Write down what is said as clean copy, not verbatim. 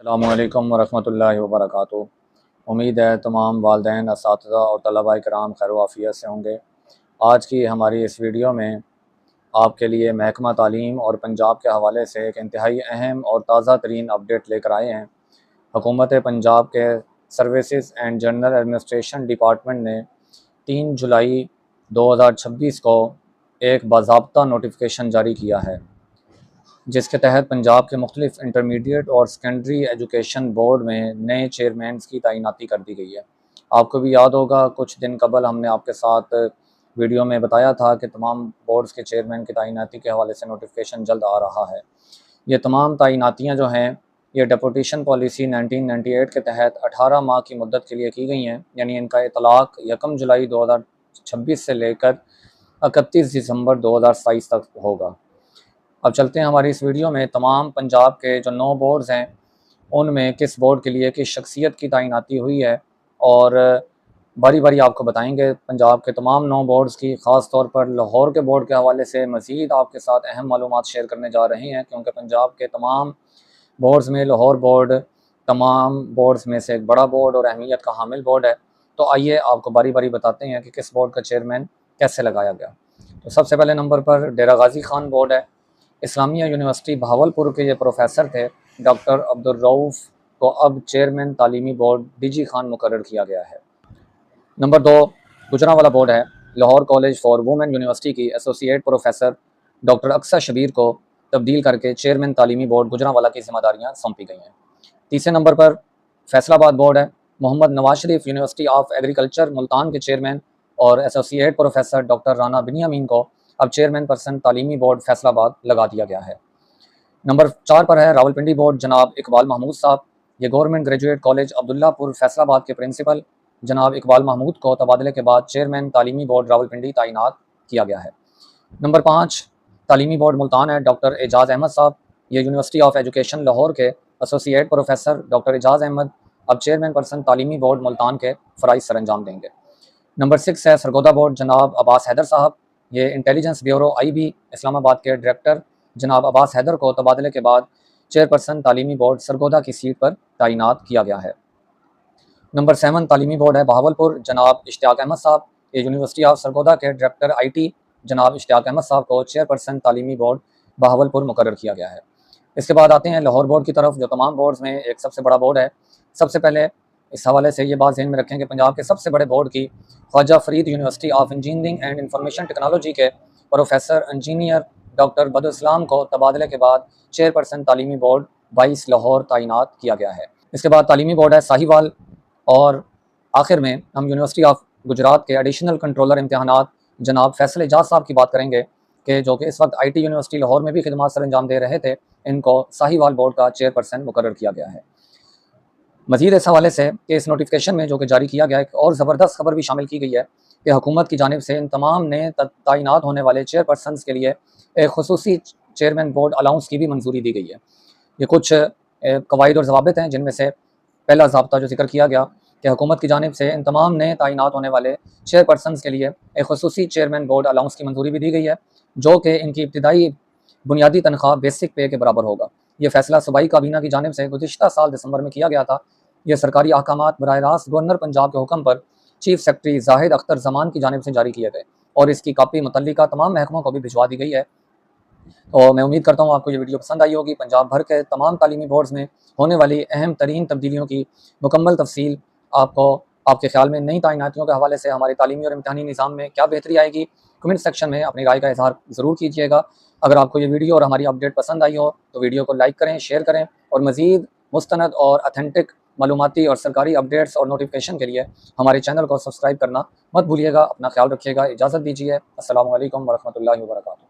अस्सलामुअलैकुम वरहमतुल्लाहि वबरकातुहू। उम्मीद है तमाम वालिदैन, असातिज़ा और तलबा कराम खैर आफ़ियत से होंगे। आज की हमारी इस वीडियो में आपके लिए महकमा तालीम और पंजाब के हवाले से एक इंतहाई अहम और ताज़ा तरीन अपडेट लेकर आए हैं। हुकूमत पंजाब के services and general administration department ने 3 जुलाई 2026 को एक बाज़ाब्ता नोटिफिकेशन जारी किया है, जिसके तहत पंजाब के मुख्तलिफ इंटरमीडिएट और सेकेंडरी एजुकेशन बोर्ड में नए चेयरमैन की तैनाती कर दी गई है। आपको भी याद होगा, कुछ दिन कबल हमने आपके साथ वीडियो में बताया था कि तमाम बोर्ड्स के चेयरमैन की तैनाती के हवाले से नोटिफिकेशन जल्द आ रहा है। ये तमाम तैनातियाँ जो हैं, ये डेपुटेशन पॉलिसी 1998 के तहत 18 माह की मुद्दत के लिए की गई हैं, यानी इनका इतलाक़ 1 जुलाई 2026 से लेकर 31 दिसंबर 2027 तक होगा। अब चलते हैं हमारी इस वीडियो में तमाम पंजाब के जो 9 बोर्ड्स हैं, उनमें किस बोर्ड के लिए किस शख्सियत की तैनाती हुई है, और बारी बारी आपको बताएंगे पंजाब के तमाम 9 बोर्ड्स की। ख़ास तौर पर लाहौर के बोर्ड के हवाले से मज़ीद आपके साथ अहम मालूमात शेयर करने जा रहे हैं, क्योंकि पंजाब के तमाम बोर्ड्स में लाहौर बोर्ड तमाम बोर्ड्स में से एक बड़ा बोर्ड और अहमियत का हामिल बोर्ड है। तो आइए आपको बारी बारी बताते हैं कि किस बोर्ड का चेयरमैन कैसे लगाया गया। तो सबसे पहले नंबर पर डेरा गाजी खान बोर्ड है। इस्लामिया यूनिवर्सिटी बहावलपुर के ये प्रोफेसर थे डॉक्टर अब्दुर्रऊफ़ को अब चेयरमैन तालीमी बोर्ड डीजी खान मुकर्रर किया गया है। नंबर 2 गुजरांवाला बोर्ड है। Lahore college for women university की associate professor doctor Aqsa Shabbir को तब्दील करके चेयरमैन तालीमी बोर्ड गुजरांवाला की जिम्मेदारियाँ सौंपी गई हैं। तीसरे नंबर पर फैसलाबाद बोर्ड है। Mohammad Nawaz Sharif university of agriculture Multan के चेयरमैन और associate professor doctor Rana Binyamin को अब चेयरमैन पर्सन तालीमी बोर्ड फैसलाबाद लगा दिया गया है। नंबर 4 पर है रावलपिंडी बोर्ड, जनाब इकबाल महमूद साहब। ये government graduate college Abdullapur Faisalabad के प्रिंसिपल जनाब इकबाल महमूद को तबादले के बाद चेयरमैन तालीमी बोर्ड रावलपिंडी तैनात किया गया है। नंबर 5 तालीमी बोर्ड मुल्तान है। डॉक्टर एजाज़ अहमद साहब, ये यूनिवर्सिटी ऑफ एजुकेशन लाहौर के एसोसिएट प्रोफेसर डॉक्टर एजाज़ अहमद अब चेयरमैन पर्सन तालीमी बोर्ड मुल्तान के फ़राइज़ सर अंजाम देंगे। नंबर 6 है सरगोदा बोर्ड, जनाब अब्बास हैदर साहब। ये इंटेलिजेंस ब्यूरो IB इस्लामाबाद के डायरेक्टर जनाब अब्बास हैदर को तबादले के बाद चेयरपर्सन तालीमी बोर्ड सरगोदा की सीट पर तैनात किया गया है। नंबर 7 तालीमी बोर्ड है बहावलपुर, जनाब इश्तियाक अहमद साहब। ये यूनिवर्सिटी ऑफ सरगोदा के डायरेक्टर IT जनाब इश्तियाक अहमद साहब को चेयरपर्सन तालीमी बोर्ड बहावलपुर मुकर्रर किया गया है। इसके बाद आते हैं लाहौर बोर्ड की तरफ, जो तमाम बोर्ड्स में एक सबसे बड़ा बोर्ड है। सबसे पहले इस हवाले से ये बात ज़हन में रखें कि पंजाब के सबसे बड़े बोर्ड की Khwaja Farid university of engineering and information technology के प्रोफेसर इंजीनियर डॉक्टर बदरुस्सलाम को तबादले के बाद चेयरपर्सन तालीमी बोर्ड 22 लाहौर तैनात किया गया है। इसके बाद तालीमी बोर्ड है साहिवाल, और आखिर में हम यूनिवर्सिटी ऑफ गुजरात के एडिशनल कंट्रोलर इम्तहानात जनाब फैसल एजाज साहब की बात करेंगे, कि जो कि इस वक्त IT यूनिवर्सिटी लाहौर में भी खिदमत सर अंजाम दे रहे थे। इनको साहिवाल बोर्ड का चेयरपर्सन मुकर्रर किया गया है। मज़ीद इस हवाले से कि इस नोटिफिकेशन में जो कि जारी किया गया है, और ज़बरदस्त खबर भी शामिल की गई है कि हुकूमत की जानिब से इन तमाम नए तैनात होने वाले चेयरपर्सन के लिए एक खुसूसी चेयरमैन बोर्ड अलाउंस की भी मंजूरी दी गई है। ये कुछ कवायद और ज़वाबित हैं, जिनमें से पहला ज़ाब्ता जो जिक्र किया गया कि हुकूमत की जानिब से इन तमाम नए तैनात होने वाले चेयरपर्सन के लिए एक खुसूसी चेयरमैन बोर्ड अलाउंस की मंजूरी भी दी गई है, जो कि इनकी इब्तिदाई बुनियादी तनख्वाह बेसिक पे के बराबर होगा। ये फैसला सूबाई काबीना की जानिब से गुज़िश्ता साल दिसंबर में किया गया था। यह सरकारी अहकामात बराह रास्त गवर्नर पंजाब के हुक्म पर चीफ सेक्रेटरी जाहिद अख्तर जमान की जानिब से जारी किए गए, और इसकी कापी मुतल्लिका तमाम महकमों को भी भिजवा दी गई है। और मैं उम्मीद करता हूँ आपको ये वीडियो पसंद आई होगी। पंजाब भर के तमाम तालीमी बोर्ड्स में होने वाली अहम तरीन तब्दीलियों की मुकम्मल तफसील आपको आपके ख्याल में नई तैनातियों के हवाले से हमारे तालीमी और इम्तहानी निज़ाम में क्या बेहतरी आएगी, कमेंट सेक्शन में अपनी राय का इजहार ज़रूर कीजिएगा। अगर आपको ये वीडियो और हमारी अपडेट पसंद आई हो तो वीडियो को लाइक करें, शेयर करें, और मज़ीद मुस्तनद और अथेंटिक मालूमाती और सरकारी अपडेट्स और नोटिफिकेशन के लिए हमारे चैनल को सब्सक्राइब करना मत भूलिएगा। अपना ख्याल रखिएगा। इजाज़त दीजिए। अस्सलामु अलैकुम वरहमतुल्लाहि वबरकातुहू।